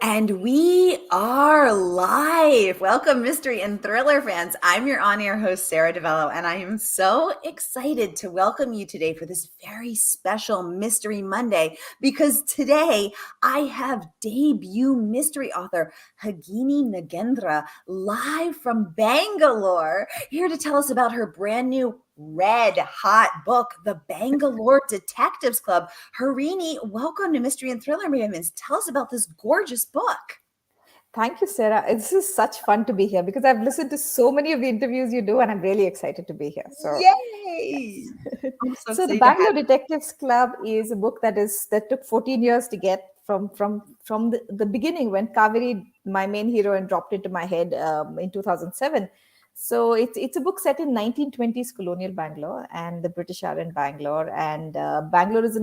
And we are live. Welcome, mystery and thriller fans. I'm your on-air host, Sara DiVello, and I am so excited to welcome you today for this very special Mystery Monday, because today I have debut mystery author Harini Nagendra live from Bangalore, here to tell us about her brand new red hot book, The Bangalore Detectives Club. Harini, welcome to Mystery and Thriller Movements. Tell us about this gorgeous book. Thank you, Sarah. This is such fun to be here because I've listened to so many of the interviews you do, and I'm really excited to be here. So, Yay! yes. I'm so So, the excited to have Bangalore Detectives Club is a book that took 14 years to get from the beginning when Kaveri, my main heroine, dropped into my head in 2007. So it's a book set in 1920s colonial Bangalore, and the British are in Bangalore, and Bangalore is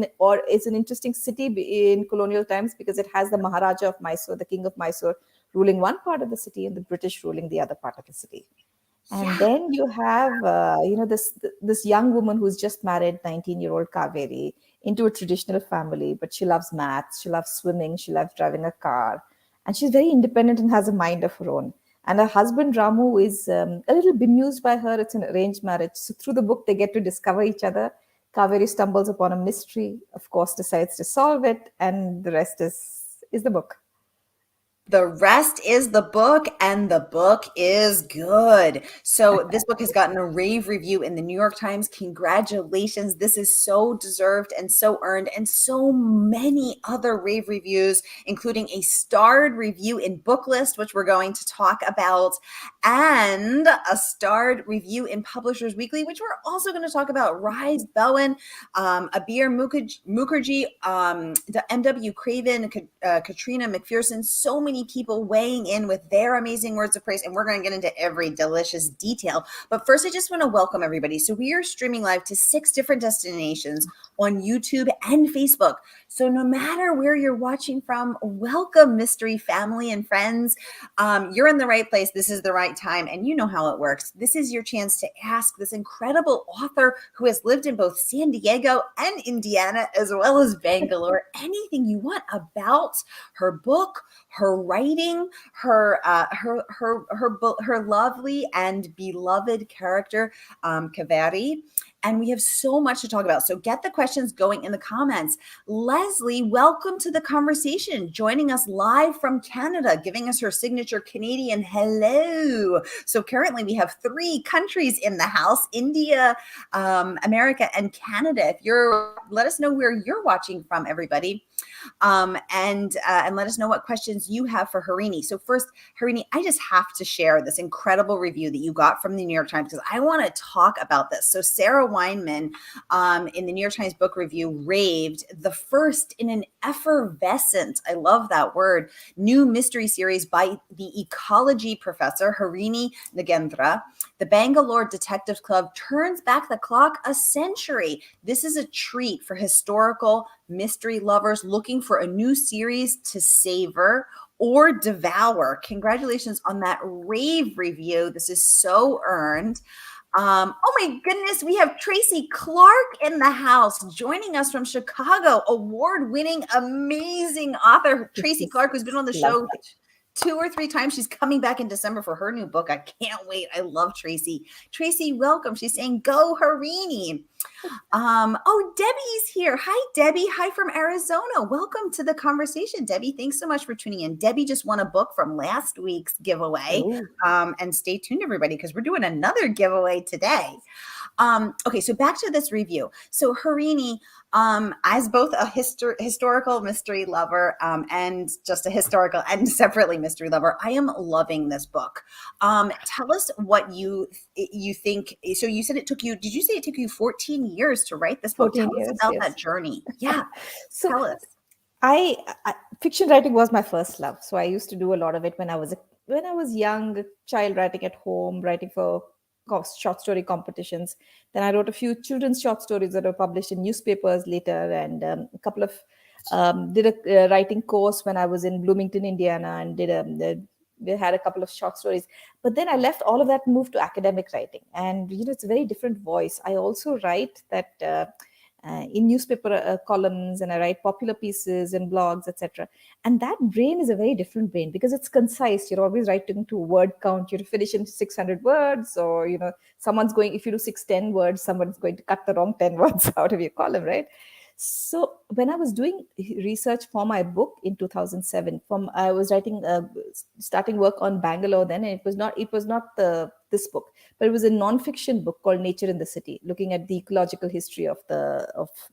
an interesting city in colonial times because it has the Maharaja of Mysore, the King of Mysore, ruling one part of the city and the British ruling the other part of the city. And Yeah. then you have, this young woman who's just married, 19-year-old Kaveri, into a traditional family, but she loves maths, she loves swimming, she loves driving a car, and she's very independent and has a mind of her own. And her husband Ramu is a little bemused by her. It's an arranged marriage. So through the book, they get to discover each other. Kaveri stumbles upon a mystery, of course, decides to solve it, and the rest is the book. The rest is the book, and the book is good. So, this book has gotten a rave review in the New York Times. Congratulations. This is so deserved and so earned, and so many other rave reviews, including a starred review in Booklist, which we're going to talk about, and a starred review in Publishers Weekly, which we're also going to talk about. Rise Bowen, Abir Mukherjee, the M.W. Craven, Katrina McPherson, so many people weighing in with their amazing words of praise, and we're going to get into every delicious detail. But first, I just want to welcome everybody. So we are streaming live to 6 different destinations on YouTube and Facebook. So no matter where you're watching from, welcome, mystery family and friends. You're in the right place. This is the right time, and you know how it works. This is your chance to ask this incredible author who has lived in both San Diego and Indiana, as well as Bangalore, anything you want about her book, her writing, her lovely and beloved character, Kaveri. And we have so much to talk about. So get the questions going in the comments. Leslie, welcome to the conversation, joining us live from Canada, giving us her signature Canadian hello. So currently we have 3 countries in the house: India, America, and Canada. Let us know where you're watching from, everybody. And let us know what questions you have for Harini. So first, Harini, I just have to share this incredible review that you got from the New York Times, because I want to talk about this. So Sarah Weinman, in the New York Times book review, raved the first in an effervescent, I love that word, new mystery series by the ecology professor Harini Nagendra. The Bangalore Detectives Club turns back the clock a century. This is a treat for historical mystery lovers looking for a new series to savor or devour. Congratulations on that rave review. This is so earned. Oh my goodness, we have Tracy Clark in the house joining us from Chicago, award-winning, amazing author Tracy Clark, who's been on the show Lovely. 2 or 3 times. She's coming back in December for her new book. I can't wait. I love Tracy. Tracy, welcome. She's saying, go Harini. Oh, Debbie's here. Hi, Debbie. Hi from Arizona. Welcome to the conversation, Debbie. Thanks so much for tuning in. Debbie just won a book from last week's giveaway. Ooh. And stay tuned, everybody, because we're doing another giveaway today. Okay, so back to this review. So Harini, as both a historical mystery lover, and just a historical and separately mystery lover, I am loving this book. Tell us what you think. So you said did you say it took you 14 years to write this book? 14 Tell us years, about yes. that journey. Yeah, So tell us. I fiction writing was my first love. So I used to do a lot of it when I was young, a child, writing at home, writing for short story competitions. Then I wrote a few children's short stories that were published in newspapers later, and a couple of did a writing course when I was in Bloomington, Indiana, and they had a couple of short stories. But then I left all of that and moved to academic writing, and it's a very different voice. I also write that. in newspaper columns, and I write popular pieces and blogs, etc. And that brain is a very different brain because it's concise. You're always writing to word count. You finish in 600 words, or someone's going, if you do 610 words, someone's going to cut the wrong 10 words out of your column, right? So when I was doing research for my book in 2007, I was writing, starting work on Bangalore then, and it was not this book, but it was a non-fiction book called Nature in the City, looking at the ecological history of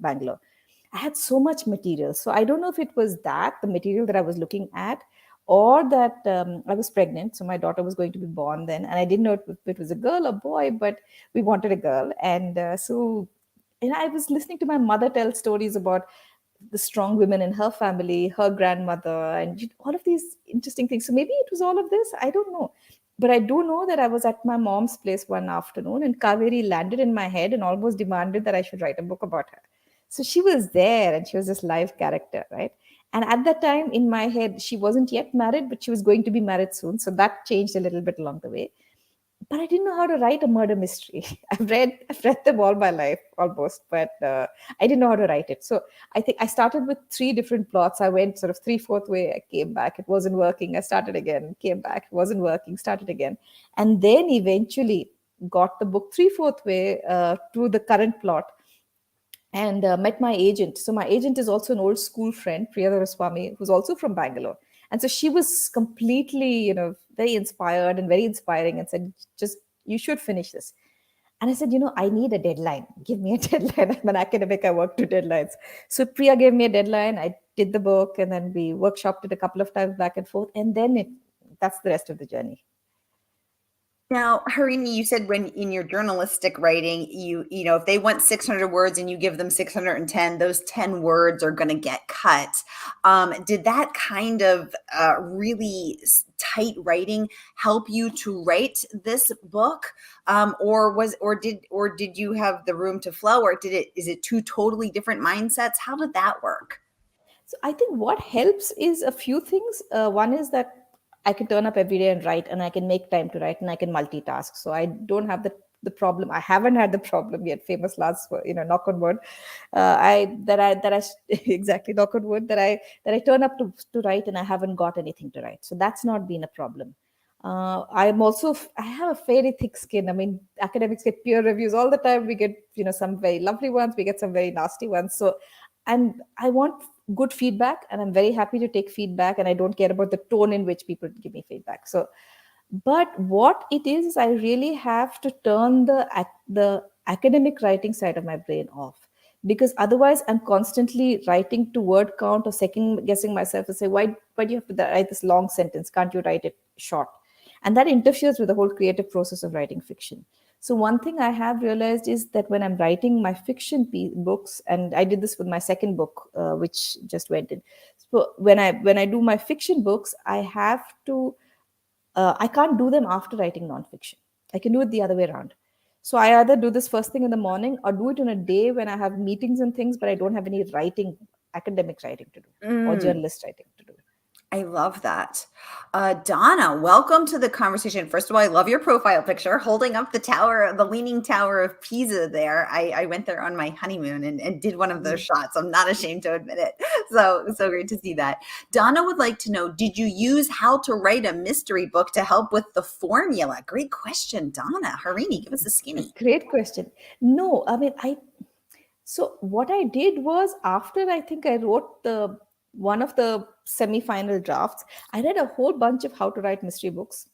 Bangalore. I had so much material, so I don't know if it was the material that I was looking at, or that I was pregnant, so my daughter was going to be born then, and I didn't know if it was a girl or boy, but we wanted a girl, and I was listening to my mother tell stories about the strong women in her family, her grandmother, and all of these interesting things. So maybe it was all of this. I don't know. But I do know that I was at my mom's place one afternoon, and Kaveri landed in my head and almost demanded that I should write a book about her. So she was there, and she was this live character, right? And at that time in my head, she wasn't yet married, but she was going to be married soon. So that changed a little bit along the way, but I didn't know how to write a murder mystery. I've read them all my life almost, but I didn't know how to write it. So I think I started with three different plots. I went sort of three-fourth way. I came back. It wasn't working. I started again. Came back. It wasn't working. Started again, and then eventually got the book three-fourth way to the current plot, and met my agent. So my agent is also an old school friend, Priyadara Swami, who's also from Bangalore. And so she was completely, very inspired and very inspiring, and said, just, you should finish this. And I said, I need a deadline. Give me a deadline. I'm an academic. I work to deadlines. So Priya gave me a deadline. I did the book, and then we workshopped it a couple of times back and forth. And then that's the rest of the journey. Now, Harini, you said when in your journalistic writing, if they want 600 words and you give them 610, those 10 words are going to get cut. Did that kind of really tight writing help you to write this book, or did you have the room to flow, or is it two totally different mindsets? How did that work? So I think what helps is a few things. One is that I can turn up every day and write, and I can make time to write, and I can multitask. So I don't have the problem. I haven't had the problem yet. Famous last word, knock on wood. I exactly, knock on wood, that I turn up to write, and I haven't got anything to write. So that's not been a problem. I have a fairly thick skin. I mean, academics get peer reviews all the time. We get, some very lovely ones. We get some very nasty ones. So, and I want good feedback, and I'm very happy to take feedback, and I don't care about the tone in which people give me feedback. So, but what it is I really have to turn the academic writing side of my brain off, because otherwise I'm constantly writing to word count or second guessing myself and say, why do you have to write this long sentence? Can't you write it short? And that interferes with the whole creative process of writing fiction. So one thing I have realized is that when I'm writing my fiction books, and I did this with my second book, which just went in. So when I do my fiction books, I can't do them after writing nonfiction. I can do it the other way around. So I either do this first thing in the morning, or do it in a day when I have meetings and things, but I don't have any academic writing to do, or Mm. journalist writing to do. I love that. Donna, welcome to the conversation. First of all, I love your profile picture holding up the Leaning Tower of Pisa there. I went there on my honeymoon and did one of those shots. I'm not ashamed to admit it. So great to see that. Donna would like to know, did you use How to Write a Mystery Book to help with the formula? Great question, Donna. Harini, give us a skinny. Great question. No, I mean, so what I did was, after I think I wrote the one of the semi-final drafts, I read a whole bunch of how to write mystery books,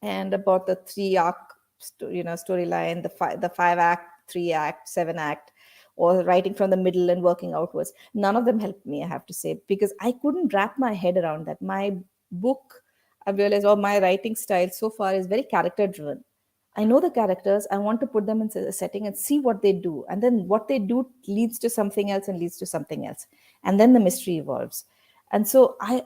and about the three arc storyline, the five act, three act, seven act, or writing from the middle and working outwards. None of them helped me, I have to say, because I couldn't wrap my head around that. My book, I've realized, or my writing style so far is very character driven. I know the characters. I want to put them in a setting and see what they do. And then what they do leads to something else and leads to something else. And then the mystery evolves. And so I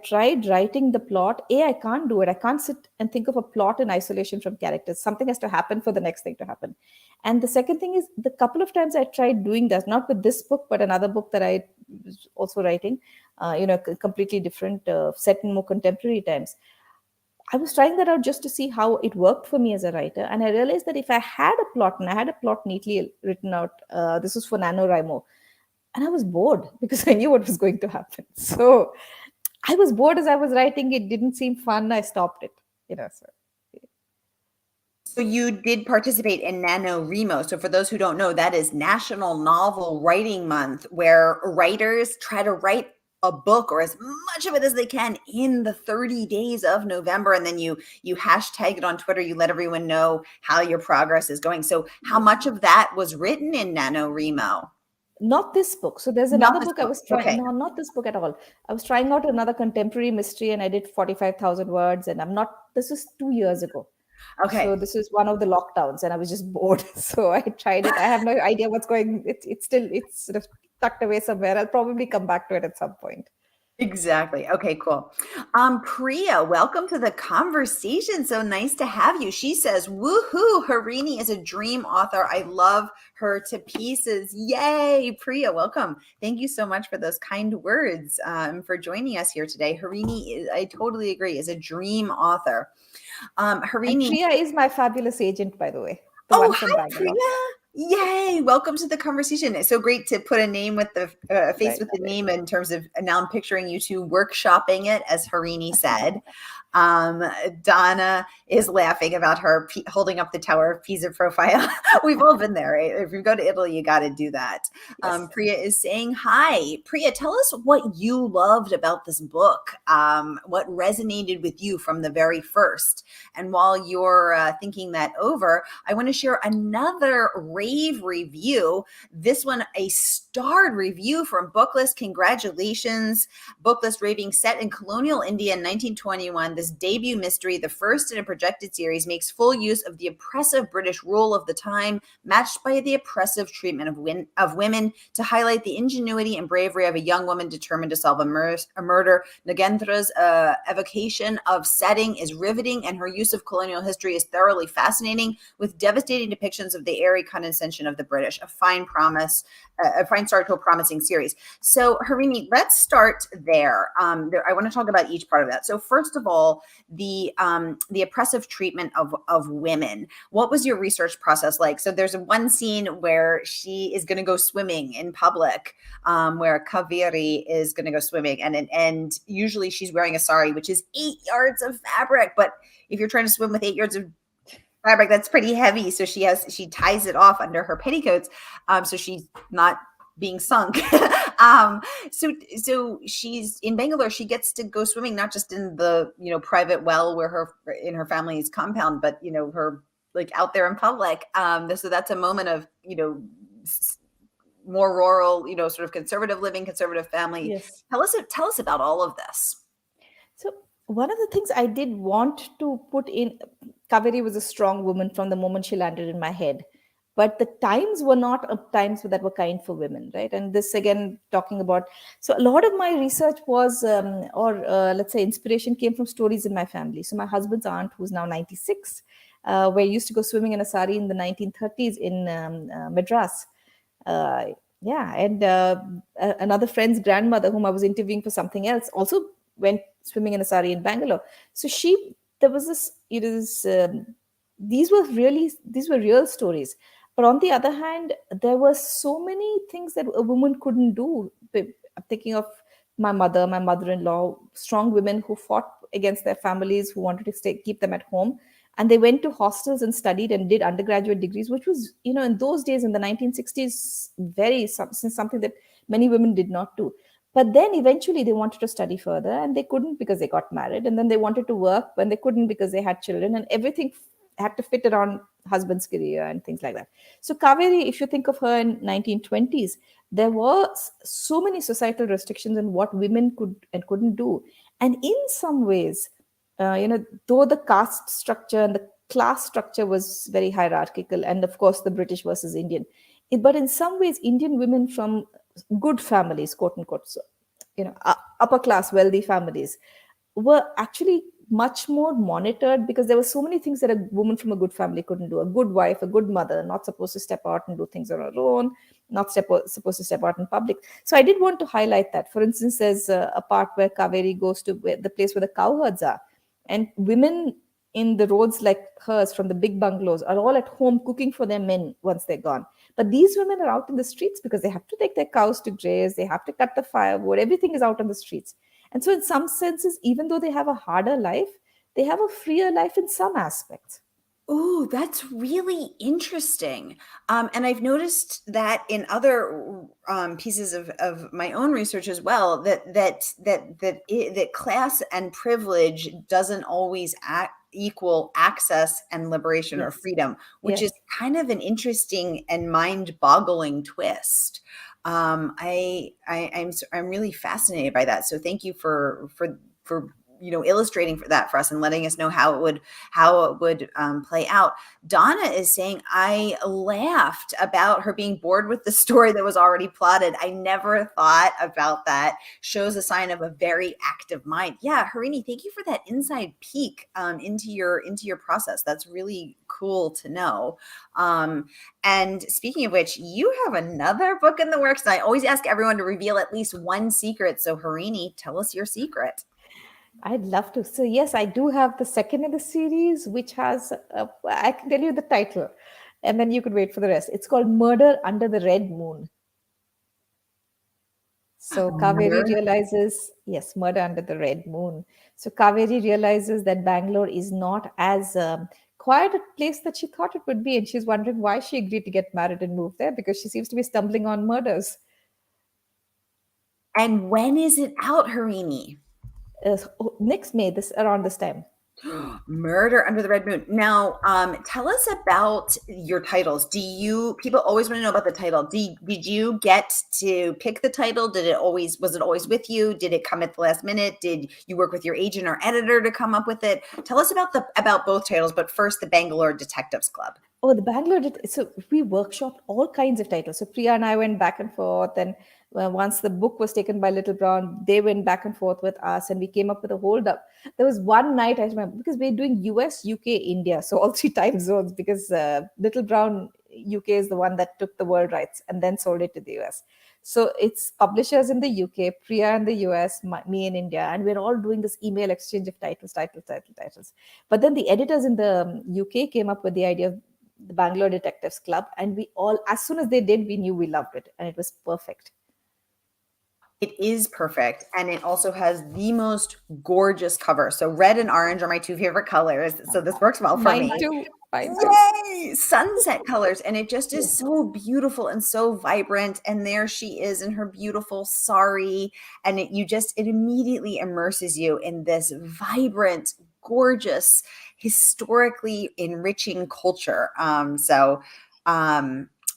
tried writing the plot. I can't do it. I can't sit and think of a plot in isolation from characters. Something has to happen for the next thing to happen. And the second thing is, the couple of times I tried doing that, not with this book, but another book that I was also writing, completely different, set in more contemporary times. I was trying that out just to see how it worked for me as a writer. And I realized that if I had a plot and I had a plot neatly written out, this was for NaNoWriMo, and I was bored because I knew what was going to happen. So I was bored as I was writing. It didn't seem fun. I stopped it. So So you did participate in NaNoWriMo. So for those who don't know, that is National Novel Writing Month, where writers try to write a book or as much of it as they can in the 30 days of November. And then you hashtag it on Twitter. You let everyone know how your progress is going. So how yes. much of that was written in NaNoWriMo? Not this book. So there's Not another this book I book. was trying. Okay. No, not this book at all. I was trying out another contemporary mystery, and I did 45,000 words. And I'm not. This was 2 years ago. Okay. So this is one of the lockdowns, and I was just bored. So I tried it. I have no idea what's going. It's sort of tucked away somewhere. I'll probably come back to it at some point. Exactly. Okay, cool. Priya, welcome to the conversation. So nice to have you. She says, woohoo, Harini is a dream author. I love her to pieces. Yay, Priya, welcome. Thank you so much for those kind words, for joining us here today. Harini, I totally agree, is a dream author. And Harini, Priya is my fabulous agent, by the way, the oh, one from hi, Bangalore. Priya. Yay. Welcome to the conversation. It's so great to put a name with the face Right. with the name in terms of now I'm picturing you two workshopping it, as Harini said. Um, Donna is laughing about her holding up the Tower of Pisa profile. We've all been there. Right? If you go to Italy, you got to do that. Yes. Priya is saying hi. Priya, tell us what you loved about this book. What resonated with you from the very first. And while you're thinking that over, I want to share another rave review. This one, a starred review from Booklist. Congratulations. Booklist raving set in colonial India in 1921. This debut mystery, the first in a projected series, makes full use of the oppressive British rule of the time, matched by the oppressive treatment of women, to highlight the ingenuity and bravery of a young woman determined to solve a murder. Nagendra's evocation of setting is riveting, and her use of colonial history is thoroughly fascinating, with devastating depictions of the airy condescension of the British. A fine start to a promising series. So, Harini, let's start there. I want to talk about each part of that. So, first of all, the oppressive treatment of women. What was your research process like? So, there's one scene where she is going to go swimming in public, where Kaveri is going to go swimming, and usually she's wearing a sari, which is 8 yards of fabric. But if you're trying to swim with 8 yards of fabric, that's pretty heavy. So she ties it off under her petticoats, so she's not being sunk. So she's in Bangalore. She gets to go swimming, not just in the private well where in her family's compound, but her like out there in public. So that's a moment of more rural, sort of conservative living, conservative family. Yes. Tell us about all of this. So one of the things I did want to put in, Kaveri was a strong woman from the moment she landed in my head. But the times were not times that were kind for women, right? And this again, talking about, so a lot of my research was, let's say, inspiration came from stories in my family. So my husband's aunt, who's now 96, where used to go swimming in a sari in the 1930s in Madras. Uh, yeah, and another friend's grandmother, whom I was interviewing for something else, also went swimming in a sari in Bangalore. So there was this. It is these were real stories. But on the other hand, there were so many things that a woman couldn't do. I'm thinking of my mother, my mother-in-law, strong women who fought against their families, who wanted to keep them at home, and they went to hostels and studied and did undergraduate degrees, which was, in those days in the 1960s, something that many women did not do. But then eventually they wanted to study further and they couldn't because they got married, and then they wanted to work when they couldn't because they had children, and everything had to fit around husband's career and things like that. So Kaveri, if you think of her in 1920s, there were so many societal restrictions on what women could and couldn't do. And in some ways, though the caste structure and the class structure was very hierarchical, and of course the British versus Indian, but in some ways, Indian women from good families, quote unquote, so, upper class, wealthy families, were actually much more monitored, because there were so many things that a woman from a good family couldn't do. A good wife, a good mother, not supposed to step out and do things on her own, not supposed to step out in public. So I did want to highlight that. For instance, there's a part where Kaveri goes to the place where the cowherds are, And women in the roads like hers from the big bungalows are all at home cooking for their men once they're gone. But these women are out in the streets because they have to take their cows to graze, they have to cut the firewood, everything is out on the streets. And so, in some senses, even though they have a harder life, they have a freer life in some aspects. Ooh, that's really interesting. And I've noticed that in other pieces of my own research as well, that class and privilege doesn't always equal access and liberation or Yes. freedom, which is Yes. kind of an interesting and mind-boggling twist. I'm really fascinated by that. So thank you for illustrating for that for us and letting us know how it would play out. Donna is saying, I laughed about her being bored with the story that was already plotted. I never thought about that. Shows a sign of a very active mind. Yeah, Harini, thank you for that inside peek into your process. That's really cool to know. And speaking of which, you have another book in the works. And I always ask everyone to reveal at least one secret. So Harini, tell us your secret. I'd love to. So, yes, I do have the second in the series, which has, I can tell you the title, and then you could wait for the rest. It's called Murder Under the Red Moon. So, Kaveri Murder. realizes, yes, Murder Under the Red Moon. So, Kaveri realizes that Bangalore is not as quiet a place that she thought it would be. And she's wondering why she agreed to get married and move there because she seems to be stumbling on murders. And when is it out, Harini? Next May, this around this time. Murder Under the Red Moon. Now, tell us about your titles. People always want to know about the title. Did you get to pick the title? Was it always with you? Did it come at the last minute? Did you work with your agent or editor to come up with it? Tell us about both titles, but first the Bangalore Detectives Club. Oh, the Bangalore did. So we workshopped all kinds of titles. So Priya and I went back and forth, and once the book was taken by Little Brown, they went back and forth with us, and we came up with a hold up. There was one night I remember because we're doing US, UK, India, so all three time zones. Because Little Brown UK is the one that took the world rights and then sold it to the US. So it's publishers in the UK, Priya in the US, me in India, and we're all doing this email exchange of titles. But then the editors in the UK came up with the idea of the Bangalore Detectives Club, and we all, as soon as they did, we knew we loved it, and it was perfect. It is perfect. And it also has the most gorgeous cover. So red and orange are my two favorite colors. So this works well for Mine me. too. Mine too. Yay! Sunset colors. And it just is Yes. so beautiful and so vibrant. And there she is in her beautiful sari. And it immediately immerses you in this vibrant, gorgeous, historically enriching culture.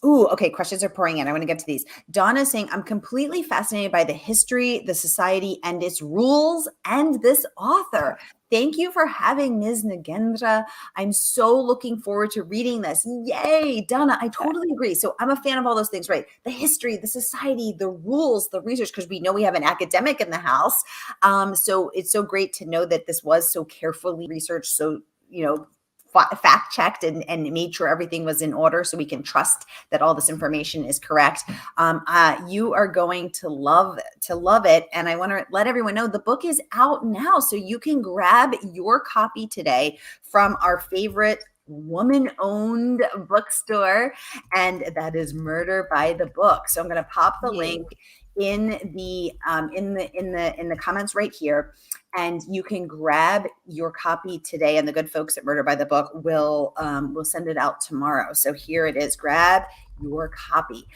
Ooh, okay. Questions are pouring in. I want to get to these. Donna is saying, I'm completely fascinated by the history, the society, and its rules, and this author. Thank you for having Ms. Nagendra. I'm so looking forward to reading this. Yay, Donna. I totally agree. So I'm a fan of all those things, right? The history, the society, the rules, the research, because we know we have an academic in the house. So it's so great to know that this was so carefully researched. So, fact checked and made sure everything was in order so we can trust that all this information is correct. You are going to love it. And I want to let everyone know the book is out now. So you can grab your copy today from our favorite woman-owned bookstore, and that is Murder by the Book. So I'm going to pop the link in the comments right here, and you can grab your copy today, and the good folks at Murder by the Book will send it out tomorrow. So here it is. Grab your copy.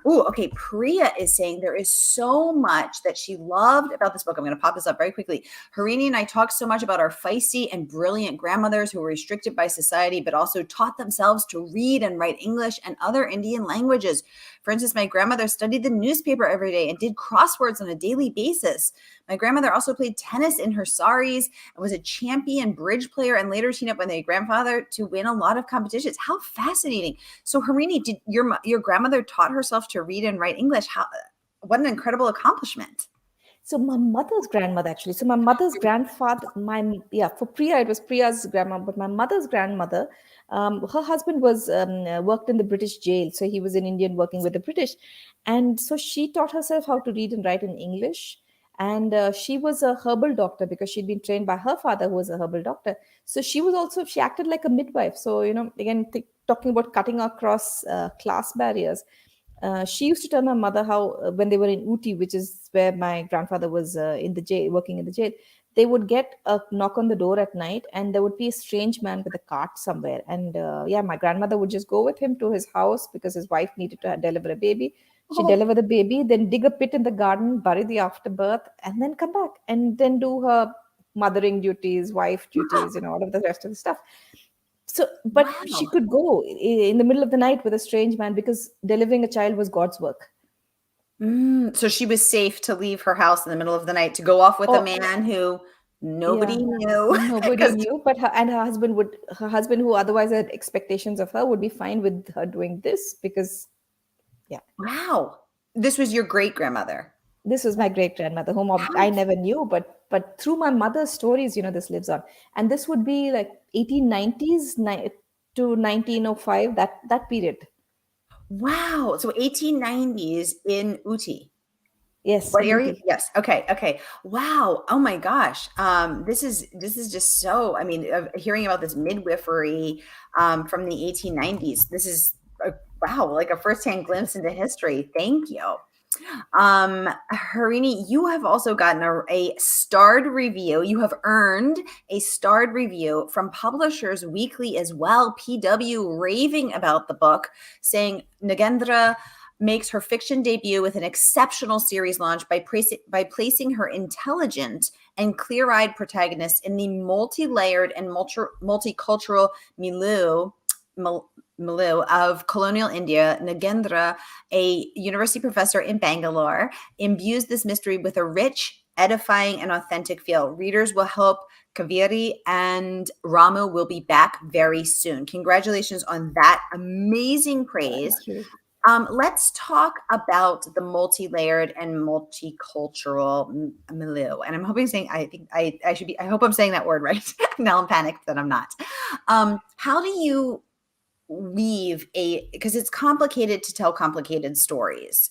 Okay. Priya is saying there is so much that she loved about this book. I'm going to pop this up very quickly. Harini and I talked so much about our feisty and brilliant grandmothers who were restricted by society, but also taught themselves to read and write English and other Indian languages. For instance, my grandmother studied the newspaper every day and did crosswords on a daily basis. My grandmother also played tennis in her saris and was a champion bridge player, and later teamed up with my grandfather to win a lot of competitions. How fascinating. So Harini, did your grandmother taught herself to read and write English? What an incredible accomplishment. So my mother's grandmother, actually. So my mother's grandfather, for Priya, it was Priya's grandma, but my mother's grandmother, her husband was worked in the British jail. So he was an Indian working with the British. And so she taught herself how to read and write in English. And she was a herbal doctor because she'd been trained by her father, who was a herbal doctor. So she acted like a midwife. So, again, talking about cutting across class barriers. She used to tell my mother how when they were in Uti, which is where my grandfather was in the jail, working in the jail, they would get a knock on the door at night, and there would be a strange man with a cart somewhere. And yeah, my grandmother would just go with him to his house because his wife needed to deliver a baby. She Oh, deliver the baby, then dig a pit in the garden, bury the afterbirth, and then come back and then do her mothering duties, wife duties, all of the rest of the stuff. So, but she wow. could go in the middle of the night with a strange man because delivering a child was God's work. So she was safe to leave her house in the middle of the night to go off with a Oh, man who nobody yeah. knew. Nobody Because knew, but her husband, who otherwise had expectations of her, would be fine with her doing this because, yeah, wow, this was your great grandmother. this was my great grandmother, whom How I never knew, but through my mother's stories, this lives on. And this would be like 1890s to 1905, that period. wow. So 1890s in Uti. Yes, What in area? Uti. Yes. Okay. Okay. Wow. Oh my gosh. This is just so. I mean, hearing about this midwifery from the 1890s. This is wow, like a firsthand glimpse into history. Thank you. Harini, you have also gotten a starred review. You have earned a starred review from Publishers Weekly as well. PW raving about the book, saying Nagendra makes her fiction debut with an exceptional series launch by placing her intelligent and clear-eyed protagonist in the multi-layered and multicultural milieu of colonial India. Nagendra, a university professor in Bangalore, imbues this mystery with a rich, edifying, and authentic feel. Readers will hope Kaveri and Ramu will be back very soon. Congratulations on that amazing praise. Thank you. Let's talk about the multi-layered and multicultural milieu. And I'm hoping saying, I think I should be, I hope I'm saying that word right. Now I'm panicked that I'm not. How do you weave because it's complicated to tell complicated stories,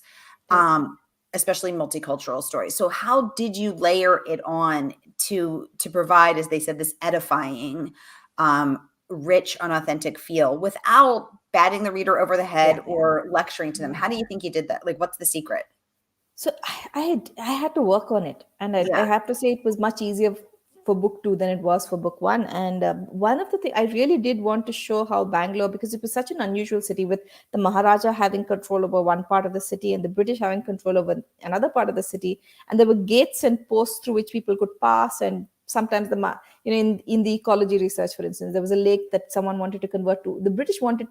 Right. especially multicultural stories. So how did you layer it on to provide, as they said, this edifying, rich, unauthentic feel without batting the reader over the head Yeah. or lecturing to them? Yeah. How do you think you did that? Like, what's the secret? So I had to work on it, and I Yeah. have to say it was much easier for book two than it was for book one. And one of the things I really did want to show how Bangalore, because it was such an unusual city, with the Maharaja having control over one part of the city and the British having control over another part of the city, and there were gates and posts through which people could pass. And sometimes in the ecology research, for instance, there was a lake that someone wanted to convert to. The British wanted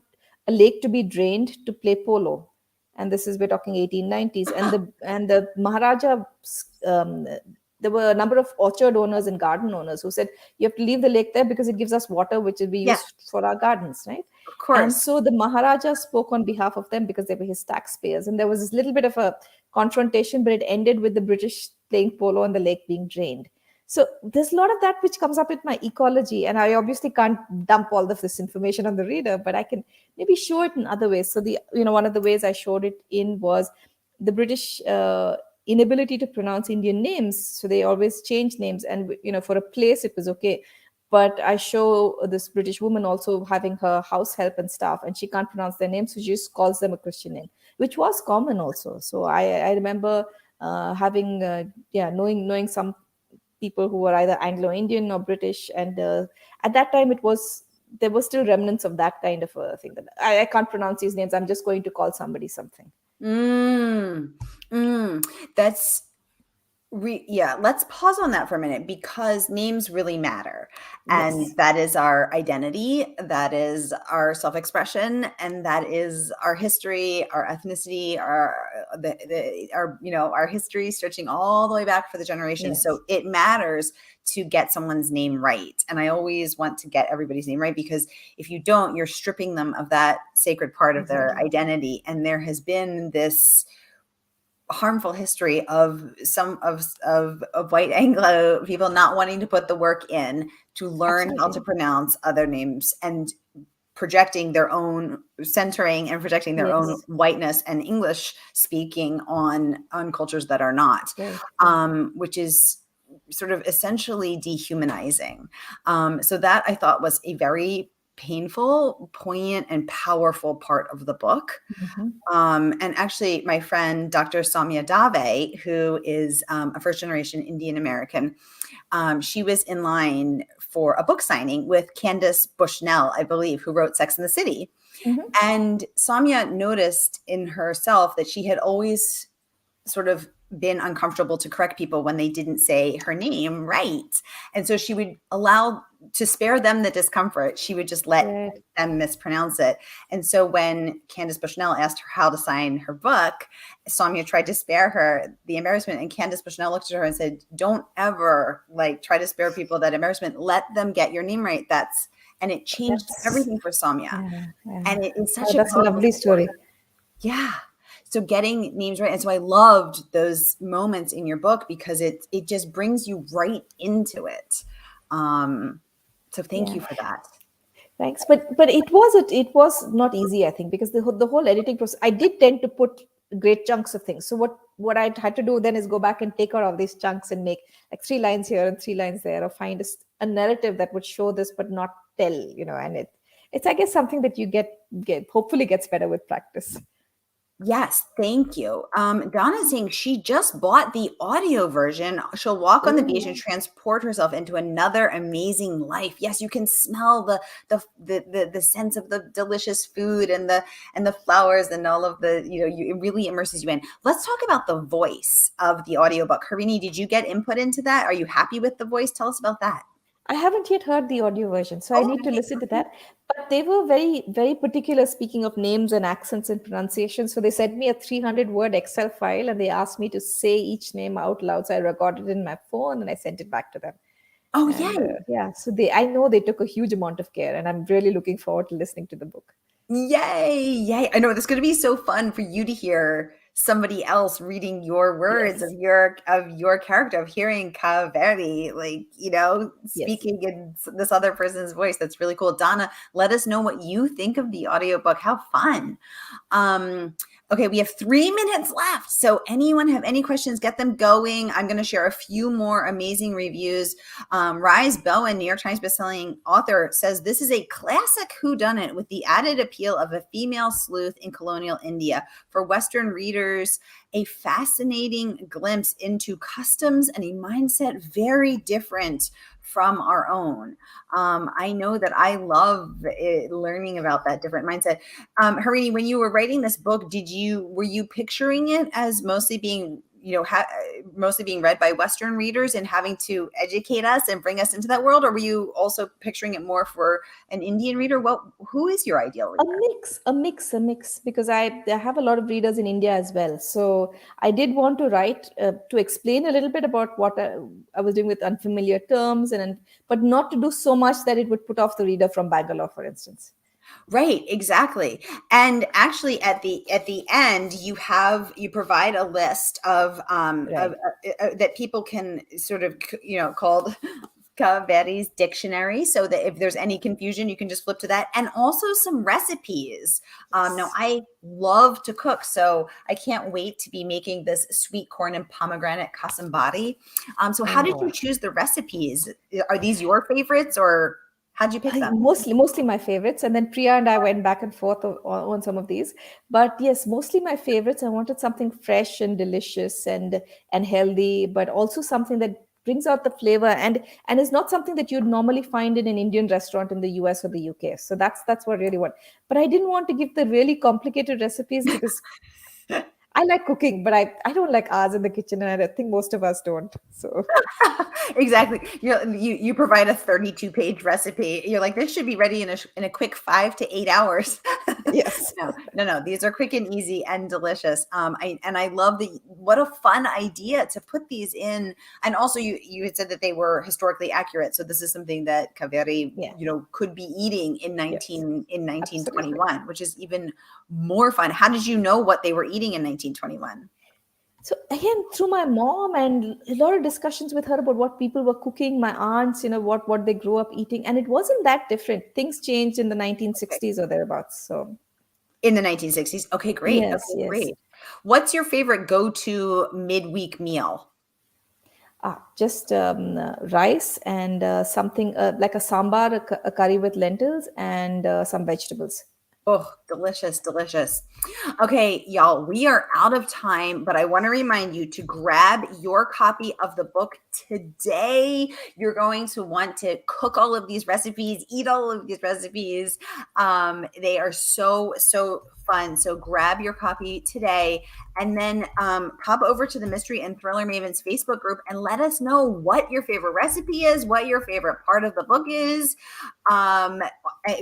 a lake to be drained to play polo, and this is, we're talking 1890s. And the Maharaja, um, there were a number of orchard owners and garden owners who said, you have to leave the lake there because it gives us water which will be Yes, used for our gardens, right? of And course. so the Maharaja spoke on behalf of them because they were his taxpayers, and there was this little bit of a confrontation, but it ended with the British playing polo and the lake being drained. So there's a lot of that which comes up with my ecology, and I obviously can't dump all of this information on the reader, but I can maybe show it in other ways. So one of the ways I showed it in was the British inability to pronounce Indian names. So they always change names, and for a place it was okay, but I show this British woman also having her house help and staff, and she can't pronounce their names, so she just calls them a Christian name, which was common also. So I remember having knowing some people who were either Anglo-Indian or British, and at that time there was still remnants of that kind of a thing, that I can't pronounce these names, I'm just going to call somebody something. Mm, that's yeah, let's pause on that for a minute because names really matter. Yes, And that is our identity, that is our self-expression, and that is our history, our ethnicity, our history stretching all the way back for the generations. yes, So it matters to get someone's name right. And I always want to get everybody's name right because if you don't, you're stripping them of that sacred part of their exactly. identity. And there has been this harmful history of some of white Anglo people not wanting to put the work in to learn how to Absolutely. pronounce other names and projecting their own centering and projecting their own Yes. whiteness and English speaking on cultures that are not, Right. which is sort of essentially dehumanizing. So that I thought was a very painful, poignant, and powerful part of the book. Mhm. And actually, my friend, Dr. Soumya Dave, who is a first generation Indian American, she was in line for a book signing with Candace Bushnell, I believe, who wrote Sex and the City. Mhm. And Soumya noticed in herself that she had always sort of been uncomfortable to correct people when they didn't say her name right. And so she would allow, to spare them the discomfort, she would just let Right. them mispronounce it. And so when Candace Bushnell asked her how to sign her book, Soumya tried to spare her the embarrassment. And Candace Bushnell looked at her and said, don't ever like try to spare people that embarrassment. Let them get your name right. And it changed That's everything for Soumya. yeah, yeah. And it is Oh, such a that's a powerful lovely story. story. Yeah. So getting names right. And so I loved those moments in your book because it just brings you right into it. So thank Yeah. you for that. Thanks, but it was not easy, I think, because the whole editing process. I did tend to put great chunks of things. So what I had to do then is go back and take out all these chunks and make like 3 lines here and 3 lines there, or find a narrative that would show this but not tell. And it's I guess something that you get hopefully gets better with practice. Yes, thank you. Donna saying she just bought the audio version. She'll walk on the beach and Ooh, transport herself into another amazing life. Yes, you can smell the sense of the delicious food and the flowers and all of the, it really immerses you in. Let's talk about the voice of the audiobook. Harini, did you get input into that? Are you happy with the voice? Tell us about that. I haven't yet heard the audio version, so I Oh, need to listen to that. But they were very, very particular, speaking of names and accents and pronunciation. So they sent me a 300-word Excel file and they asked me to say each name out loud. So I recorded it in my phone and I sent it back to them. oh, And yay. yeah, so I know they took a huge amount of care, and I'm really looking forward to listening to the book. Yay, yay. I know this is going to be so fun for you to hear somebody else reading your words Yes, of your character, of hearing Kaveri, like, yes. speaking in this other person's voice. That's really cool. Donna, let us know what you think of the audiobook. How fun. Um, okay, we have 3 minutes left. So anyone have any questions, get them going. I'm going to share a few more amazing reviews. Rise Bowen, New York Times bestselling author, says this is a classic whodunit with the added appeal of a female sleuth in colonial India. For Western readers, a fascinating glimpse into customs and a mindset very different from our own. I know that I love learning about that different mindset. Harini, when you were writing this book, were you picturing it as mostly being, mostly being read by Western readers and having to educate us and bring us into that world? Or were you also picturing it more for an Indian reader? Who is your ideal A reader? mix, because I have a lot of readers in India as well. So I did want to write to explain a little bit about what I was doing with unfamiliar terms, but not to do so much that it would put off the reader from Bangalore, for instance. Right, exactly. And actually at the end you provide a list of Right. that people can sort of, called Kaveri's dictionary, so that if there's any confusion, you can just flip to that, and also some recipes. Now, Yes. I love to cook, so I can't wait to be making this sweet corn and pomegranate kasambari. So how did Oh, you choose the recipes? Are these your favorites, or how'd you pick them? mostly my favorites, and then Priya and I went back and forth on some of these. But yes, mostly my favorites. I wanted something fresh and delicious and healthy, but also something that brings out the flavor and is not something that you'd normally find in an Indian restaurant in the US or the UK. So that's what I really want. But I didn't want to give the really complicated recipes because I like cooking, but I don't like hours in the kitchen, and I think most of us don't. So Exactly. You provide a 32-page recipe. You're like, this should be ready in a quick 5 to 8 hours. yes. No. These are quick and easy and delicious. I love what a fun idea to put these in. And also you had said that they were historically accurate. So this is something that Kaveri, Yeah. could be eating in Yes. in Absolutely. 1921, which is even more fun. How did you know what they were eating in 1921? So again, through my mom and a lot of discussions with her about what people were cooking, my aunts, what they grew up eating, and it wasn't that different. Things changed in the Okay. 1960s or thereabouts. So In the 1960s. Okay, great. yes, Okay, yes. great. What's your favorite go-to midweek meal? Just rice and something like a sambar, a curry with lentils, and some vegetables. Oh, delicious, delicious. Okay, y'all, we are out of time, but I want to remind you to grab your copy of the book today. You're going to want to cook all of these recipes, eat all of these recipes. They are so, so fun. So grab your copy today and then pop over to the Mystery and Thriller Mavens Facebook group and let us know what your favorite recipe is, what your favorite part of the book is.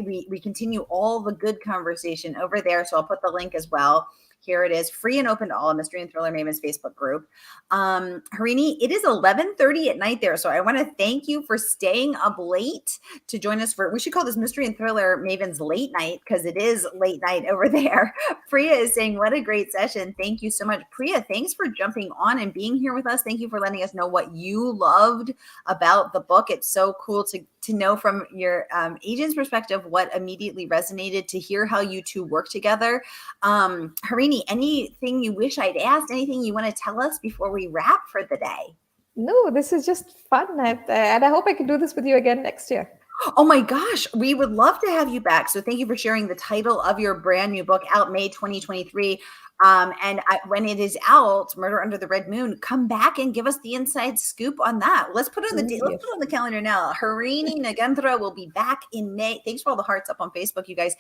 We continue all the good conversation over there. So I'll put the link as well. Here it is, free and open to all, Mystery and Thriller Mavens Facebook group. Harini, it is 11:30 at night there. So I want to thank you for staying up late to join us we should call this Mystery and Thriller Mavens late night because it is late night over there. Priya is saying, what a great session. Thank you so much. Priya, thanks for jumping on and being here with us. Thank you for letting us know what you loved about the book. It's so cool to know from your agent's perspective what immediately resonated, to hear how you two work together. Harini, anything you wish I'd asked, anything you want to tell us before we wrap for the day? No, this is just fun. And I hope I can do this with you again next year. Oh my gosh, we would love to have you back. So thank you for sharing the title of your brand new book, out May 2023. When it is out, Murder Under the Red Moon, come back and give us the inside scoop on that. Let's put it Yes. on the calendar now. Harini Nagendra will be back in May. Thanks for all the hearts up on Facebook, you guys.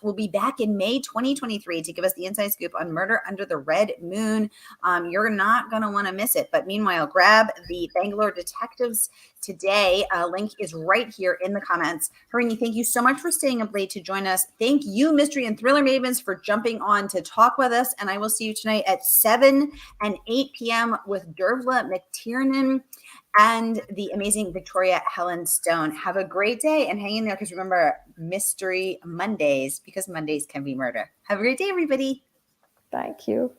We'll be back in May 2023 to give us the inside scoop on Murder Under the Red Moon. You're not going to want to miss it. But meanwhile, grab the Bangalore Detectives today. Link is right here in the comments. Harini, thank you so much for staying up late to join us. Thank you, Mystery and Thriller Mavens, for jumping on to talk with us. And I will see you tonight at 7 and 8 p.m. with Dervla McTiernan and the amazing Victoria Helen Stone. Have a great day and hang in there, because remember, Mystery Mondays, because Mondays can be murder. Have a great day, everybody. Thank you.